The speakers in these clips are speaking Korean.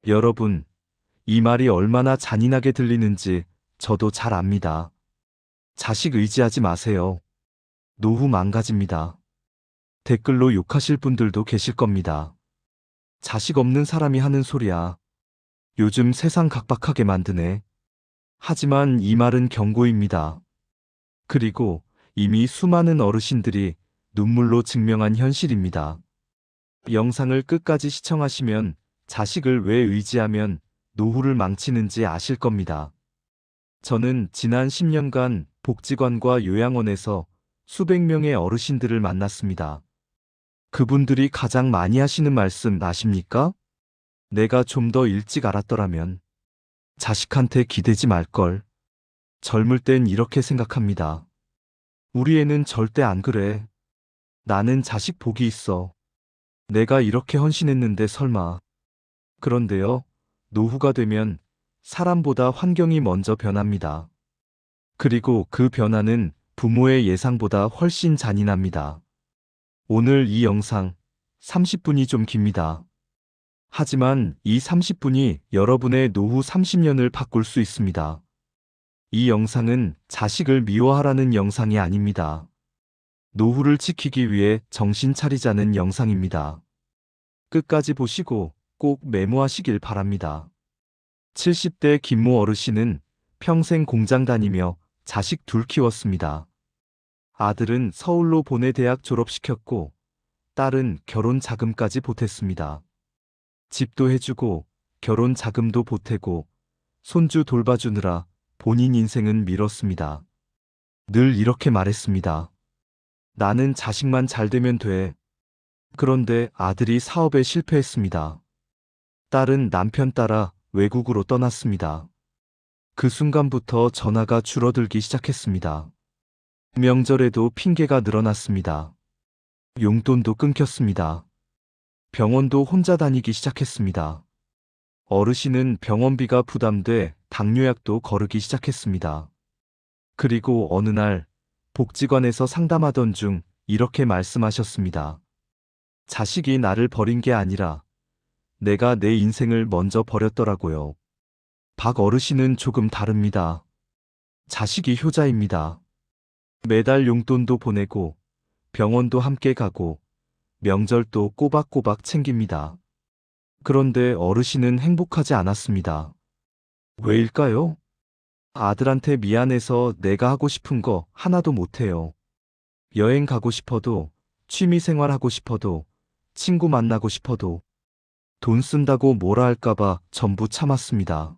여러분, 이 말이 얼마나 잔인하게 들리는지 저도 잘 압니다. 자식 의지하지 마세요. 노후 망가집니다. 댓글로 욕하실 분들도 계실 겁니다. 자식 없는 사람이 하는 소리야. 요즘 세상 각박하게 만드네. 하지만 이 말은 경고입니다. 그리고 이미 수많은 어르신들이 눈물로 증명한 현실입니다. 영상을 끝까지 시청하시면 자식을 왜 의지하면 노후를 망치는지 아실 겁니다. 저는 지난 10년간 복지관과 요양원에서 수백 명의 어르신들을 만났습니다. 그분들이 가장 많이 하시는 말씀 아십니까? 내가 좀 더 일찍 알았더라면 자식한테 기대지 말걸. 젊을 땐 이렇게 생각합니다. 우리 애는 절대 안 그래. 나는 자식 복이 있어. 내가 이렇게 헌신했는데 설마. 그런데요, 노후가 되면 사람보다 환경이 먼저 변합니다. 그리고 그 변화는 부모의 예상보다 훨씬 잔인합니다. 오늘 이 영상 30분이 좀 깁니다. 하지만 이 30분이 여러분의 노후 30년을 바꿀 수 있습니다. 이 영상은 자식을 미워하라는 영상이 아닙니다. 노후를 지키기 위해 정신 차리자는 영상입니다. 끝까지 보시고 꼭 메모하시길 바랍니다. 70대 김모 어르신은 평생 공장 다니며 자식 둘 키웠습니다. 아들은 서울로 보내 대학 졸업시켰고 딸은 결혼 자금까지 보탰습니다. 집도 해주고 결혼 자금도 보태고 손주 돌봐주느라 본인 인생은 미뤘습니다. 늘 이렇게 말했습니다. 나는 자식만 잘 되면 돼. 그런데 아들이 사업에 실패했습니다. 딸은 남편 따라 외국으로 떠났습니다. 그 순간부터 전화가 줄어들기 시작했습니다. 명절에도 핑계가 늘어났습니다. 용돈도 끊겼습니다. 병원도 혼자 다니기 시작했습니다. 어르신은 병원비가 부담돼 당뇨약도 거르기 시작했습니다. 그리고 어느 날 복지관에서 상담하던 중 이렇게 말씀하셨습니다. 자식이 나를 버린 게 아니라 내가 내 인생을 먼저 버렸더라고요. 박 어르신은 조금 다릅니다. 자식이 효자입니다. 매달 용돈도 보내고 병원도 함께 가고 명절도 꼬박꼬박 챙깁니다. 그런데 어르신은 행복하지 않았습니다. 왜일까요? 아들한테 미안해서 내가 하고 싶은 거 하나도 못해요. 여행 가고 싶어도, 취미 생활하고 싶어도, 친구 만나고 싶어도, 돈 쓴다고 뭐라 할까봐 전부 참았습니다.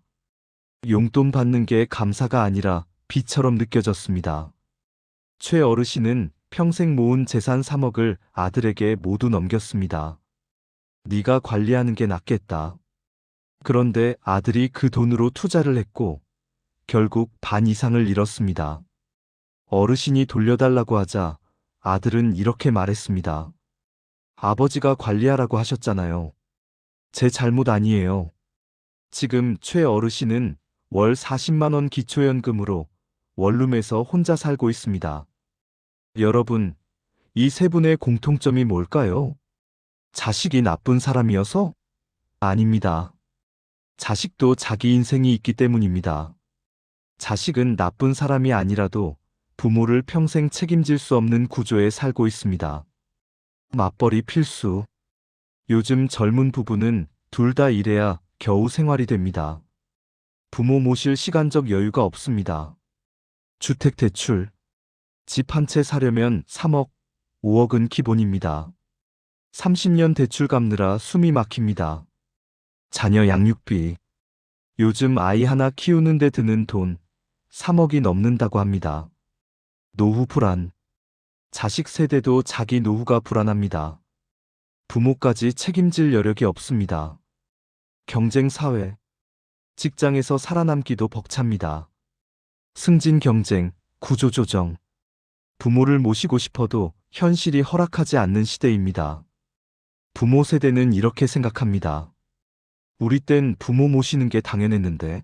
용돈 받는 게 감사가 아니라 빚처럼 느껴졌습니다. 최 어르신은 평생 모은 재산 3억을 아들에게 모두 넘겼습니다. 네가 관리하는 게 낫겠다. 그런데 아들이 그 돈으로 투자를 했고 결국 반 이상을 잃었습니다. 어르신이 돌려달라고 하자 아들은 이렇게 말했습니다. 아버지가 관리하라고 하셨잖아요. 제 잘못 아니에요. 지금 최 어르신은 월 40만 원 기초연금으로 원룸에서 혼자 살고 있습니다. 여러분, 이 세 분의 공통점이 뭘까요? 자식이 나쁜 사람이어서? 아닙니다. 자식도 자기 인생이 있기 때문입니다. 자식은 나쁜 사람이 아니라도 부모를 평생 책임질 수 없는 구조에 살고 있습니다. 맞벌이 필수. 요즘 젊은 부부는 둘 다 일해야 겨우 생활이 됩니다. 부모 모실 시간적 여유가 없습니다. 주택대출. 집 한 채 사려면 3억, 5억은 기본입니다. 30년 대출 갚느라 숨이 막힙니다. 자녀 양육비. 요즘 아이 하나 키우는데 드는 돈 3억이 넘는다고 합니다. 노후 불안. 자식 세대도 자기 노후가 불안합니다. 부모까지 책임질 여력이 없습니다. 경쟁 사회. 직장에서 살아남기도 벅찹니다. 승진 경쟁, 구조 조정. 부모를 모시고 싶어도 현실이 허락하지 않는 시대입니다. 부모 세대는 이렇게 생각합니다. 우리 땐 부모 모시는 게 당연했는데.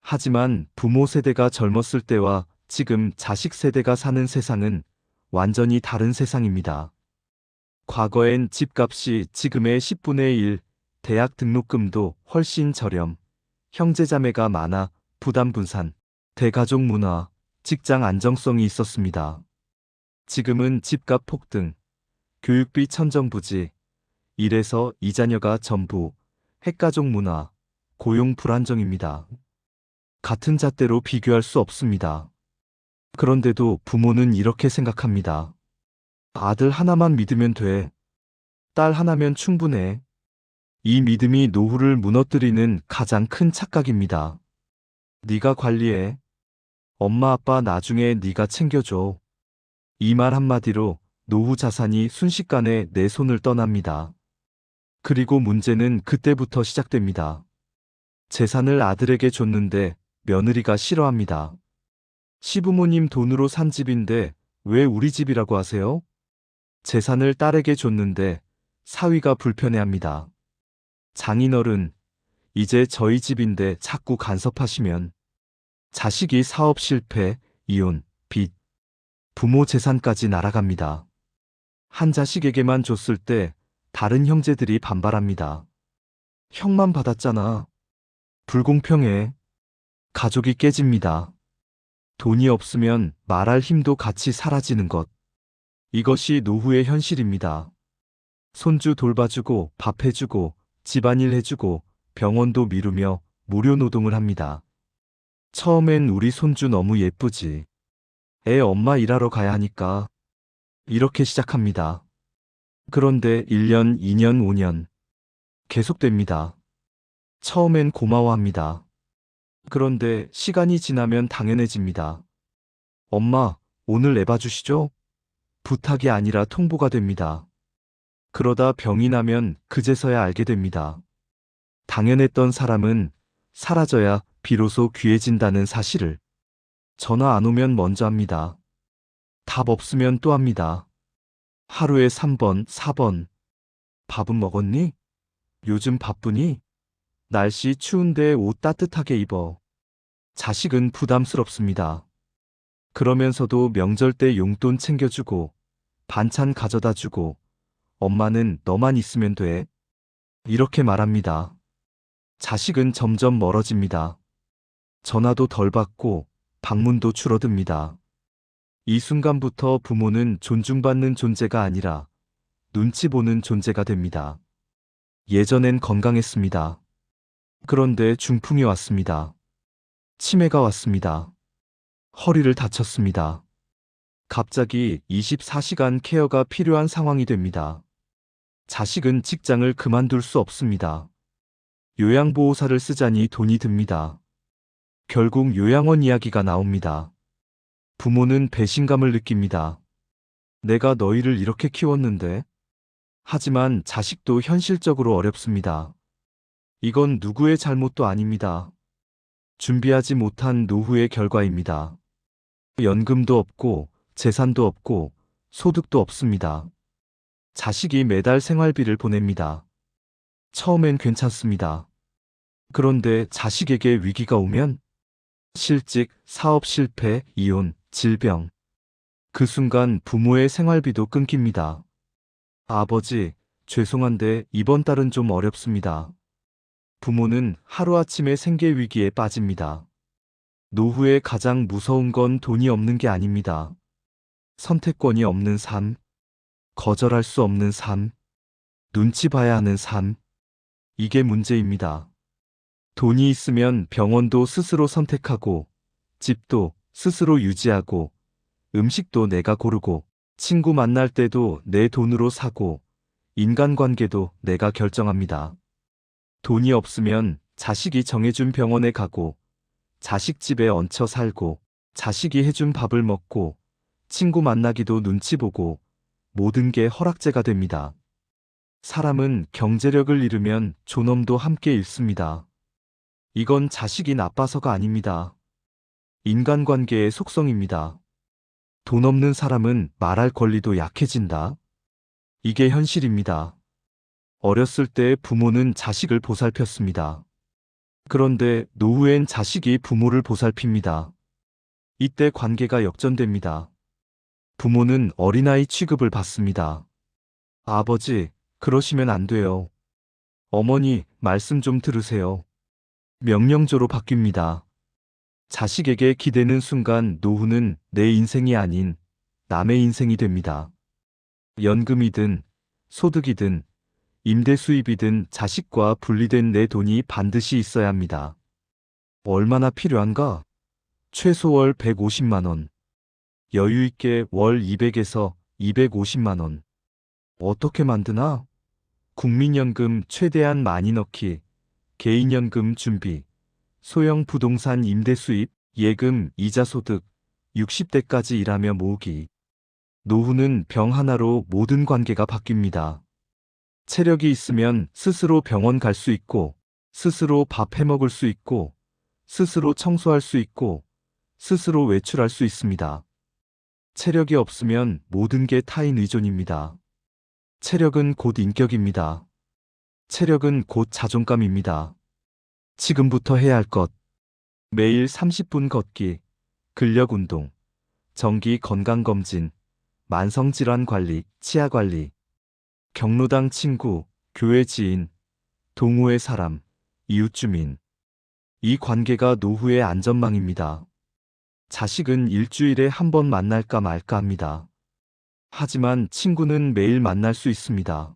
하지만 부모 세대가 젊었을 때와 지금 자식 세대가 사는 세상은 완전히 다른 세상입니다. 과거엔 집값이 지금의 10분의 1, 대학 등록금도 훨씬 저렴, 형제자매가 많아 부담 분산, 대가족 문화, 직장 안정성이 있었습니다. 지금은 집값 폭등, 교육비 천정부지, 이래서 이 자녀가 전부 핵가족 문화, 고용 불안정입니다. 같은 잣대로 비교할 수 없습니다. 그런데도 부모는 이렇게 생각합니다. 아들 하나만 믿으면 돼. 딸 하나면 충분해. 이 믿음이 노후를 무너뜨리는 가장 큰 착각입니다. 네가 관리해. 엄마 아빠 나중에 네가 챙겨줘. 이 말 한마디로 노후 자산이 순식간에 내 손을 떠납니다. 그리고 문제는 그때부터 시작됩니다. 재산을 아들에게 줬는데 며느리가 싫어합니다. 시부모님 돈으로 산 집인데 왜 우리 집이라고 하세요? 재산을 딸에게 줬는데 사위가 불편해합니다. 장인어른, 이제 저희 집인데 자꾸 간섭하시면. 자식이 사업 실패, 이혼, 빚, 부모 재산까지 날아갑니다. 한 자식에게만 줬을 때 다른 형제들이 반발합니다. 형만 받았잖아. 불공평해. 가족이 깨집니다. 돈이 없으면 말할 힘도 같이 사라지는 것. 이것이 노후의 현실입니다. 손주 돌봐주고 밥 해주고 집안일 해주고 병원도 미루며 무료 노동을 합니다. 처음엔 우리 손주 너무 예쁘지. 애 엄마 일하러 가야 하니까. 이렇게 시작합니다. 그런데 1년, 2년, 5년 계속됩니다. 처음엔 고마워합니다. 그런데 시간이 지나면 당연해집니다. 엄마, 오늘 애 봐주시죠? 부탁이 아니라 통보가 됩니다. 그러다 병이 나면 그제서야 알게 됩니다. 당연했던 사람은 사라져야 비로소 귀해진다는 사실을. 전화 안 오면 먼저 합니다. 답 없으면 또 합니다. 하루에 3번, 4번. 밥은 먹었니? 요즘 바쁘니? 날씨 추운데 옷 따뜻하게 입어. 자식은 부담스럽습니다. 그러면서도 명절 때 용돈 챙겨주고 반찬 가져다 주고 엄마는 너만 있으면 돼. 이렇게 말합니다. 자식은 점점 멀어집니다. 전화도 덜 받고 방문도 줄어듭니다. 이 순간부터 부모는 존중받는 존재가 아니라 눈치 보는 존재가 됩니다. 예전엔 건강했습니다. 그런데 중풍이 왔습니다. 치매가 왔습니다. 허리를 다쳤습니다. 갑자기 24시간 케어가 필요한 상황이 됩니다. 자식은 직장을 그만둘 수 없습니다. 요양보호사를 쓰자니 돈이 듭니다. 결국 요양원 이야기가 나옵니다. 부모는 배신감을 느낍니다. 내가 너희를 이렇게 키웠는데? 하지만 자식도 현실적으로 어렵습니다. 이건 누구의 잘못도 아닙니다. 준비하지 못한 노후의 결과입니다. 연금도 없고 재산도 없고 소득도 없습니다. 자식이 매달 생활비를 보냅니다. 처음엔 괜찮습니다. 그런데 자식에게 위기가 오면 실직, 사업 실패, 이혼, 질병. 그 순간 부모의 생활비도 끊깁니다. 아버지, 죄송한데 이번 달은 좀 어렵습니다. 부모는 하루아침에 생계 위기에 빠집니다. 노후에 가장 무서운 건 돈이 없는 게 아닙니다. 선택권이 없는 삶, 거절할 수 없는 삶, 눈치 봐야 하는 삶. 이게 문제입니다. 돈이 있으면 병원도 스스로 선택하고, 집도 스스로 유지하고, 음식도 내가 고르고, 친구 만날 때도 내 돈으로 사고, 인간관계도 내가 결정합니다. 돈이 없으면 자식이 정해준 병원에 가고, 자식 집에 얹혀 살고, 자식이 해준 밥을 먹고, 친구 만나기도 눈치 보고, 모든 게 허락제가 됩니다. 사람은 경제력을 잃으면 존엄도 함께 잃습니다. 이건 자식이 나빠서가 아닙니다. 인간관계의 속성입니다. 돈 없는 사람은 말할 권리도 약해진다. 이게 현실입니다. 어렸을 때 부모는 자식을 보살폈습니다. 그런데 노후엔 자식이 부모를 보살핍니다. 이때 관계가 역전됩니다. 부모는 어린아이 취급을 받습니다. 아버지, 그러시면 안 돼요. 어머니, 말씀 좀 들으세요. 명령조로 바뀝니다. 자식에게 기대는 순간 노후는 내 인생이 아닌 남의 인생이 됩니다. 연금이든 소득이든 임대 수입이든 자식과 분리된 내 돈이 반드시 있어야 합니다. 얼마나 필요한가? 최소 월 150만 원. 여유 있게 월 200에서 250만 원. 어떻게 만드나? 국민연금 최대한 많이 넣기, 개인연금 준비, 소형 부동산 임대 수입, 예금, 이자 소득, 60대까지 일하며 모으기. 노후는 병 하나로 모든 관계가 바뀝니다. 체력이 있으면 스스로 병원 갈 수 있고, 스스로 밥 해 먹을 수 있고, 스스로 청소할 수 있고, 스스로 외출할 수 있습니다. 체력이 없으면 모든 게 타인 의존입니다. 체력은 곧 인격입니다. 체력은 곧 자존감입니다. 지금부터 해야 할 것. 매일 30분 걷기, 근력 운동, 정기 건강검진, 만성질환 관리, 치아 관리, 경로당 친구, 교회 지인, 동호회 사람, 이웃 주민. 이 관계가 노후의 안전망입니다. 자식은 일주일에 한 번 만날까 말까 합니다. 하지만 친구는 매일 만날 수 있습니다.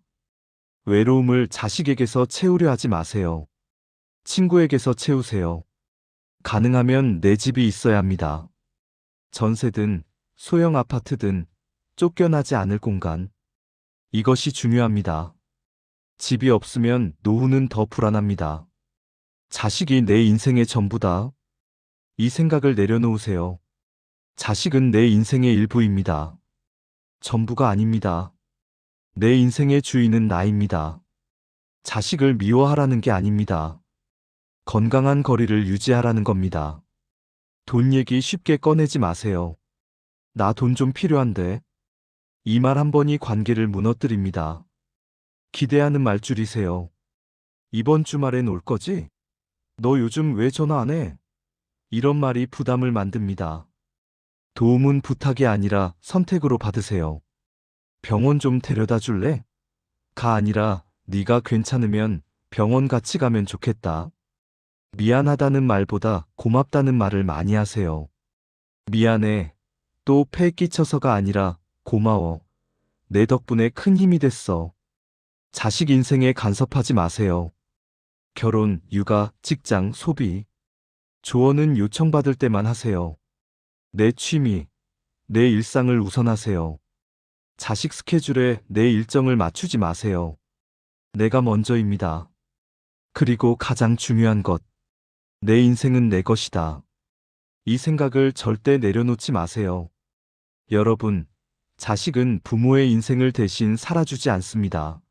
외로움을 자식에게서 채우려 하지 마세요. 친구에게서 채우세요. 가능하면 내 집이 있어야 합니다. 전세든 소형 아파트든 쫓겨나지 않을 공간. 이것이 중요합니다. 집이 없으면 노후는 더 불안합니다. 자식이 내 인생의 전부다. 이 생각을 내려놓으세요. 자식은 내 인생의 일부입니다. 전부가 아닙니다. 내 인생의 주인은 나입니다. 자식을 미워하라는 게 아닙니다. 건강한 거리를 유지하라는 겁니다. 돈 얘기 쉽게 꺼내지 마세요. 나 돈 좀 필요한데. 이 말 한 번이 관계를 무너뜨립니다. 기대하는 말 줄이세요. 이번 주말엔 올 거지? 너 요즘 왜 전화 안 해? 이런 말이 부담을 만듭니다. 도움은 부탁이 아니라 선택으로 받으세요. 병원 좀 데려다 줄래? 가 아니라 네가 괜찮으면 병원 같이 가면 좋겠다. 미안하다는 말보다 고맙다는 말을 많이 하세요. 미안해. 또 폐 끼쳐서가 아니라 고마워. 내 덕분에 큰 힘이 됐어. 자식 인생에 간섭하지 마세요. 결혼, 육아, 직장, 소비. 조언은 요청받을 때만 하세요. 내 취미, 내 일상을 우선하세요. 자식 스케줄에 내 일정을 맞추지 마세요. 내가 먼저입니다. 그리고 가장 중요한 것. 내 인생은 내 것이다. 이 생각을 절대 내려놓지 마세요. 여러분, 자식은 부모의 인생을 대신 살아주지 않습니다.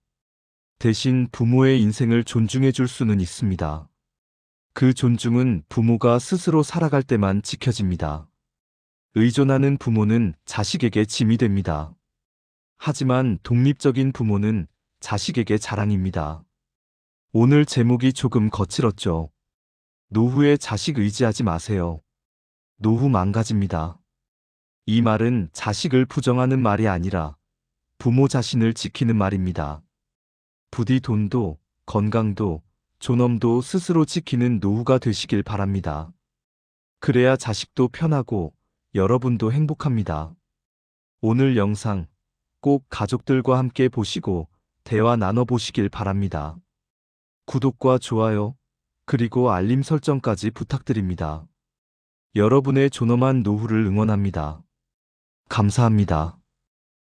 대신 부모의 인생을 존중해 줄 수는 있습니다. 그 존중은 부모가 스스로 살아갈 때만 지켜집니다. 의존하는 부모는 자식에게 짐이 됩니다. 하지만 독립적인 부모는 자식에게 자랑입니다. 오늘 제목이 조금 거칠었죠. 노후에 자식 의지하지 마세요. 노후 망가집니다. 이 말은 자식을 부정하는 말이 아니라 부모 자신을 지키는 말입니다. 부디 돈도, 건강도, 존엄도 스스로 지키는 노후가 되시길 바랍니다. 그래야 자식도 편하고 여러분도 행복합니다. 오늘 영상 꼭 가족들과 함께 보시고 대화 나눠보시길 바랍니다. 구독과 좋아요, 그리고 알림 설정까지 부탁드립니다. 여러분의 존엄한 노후를 응원합니다. 감사합니다.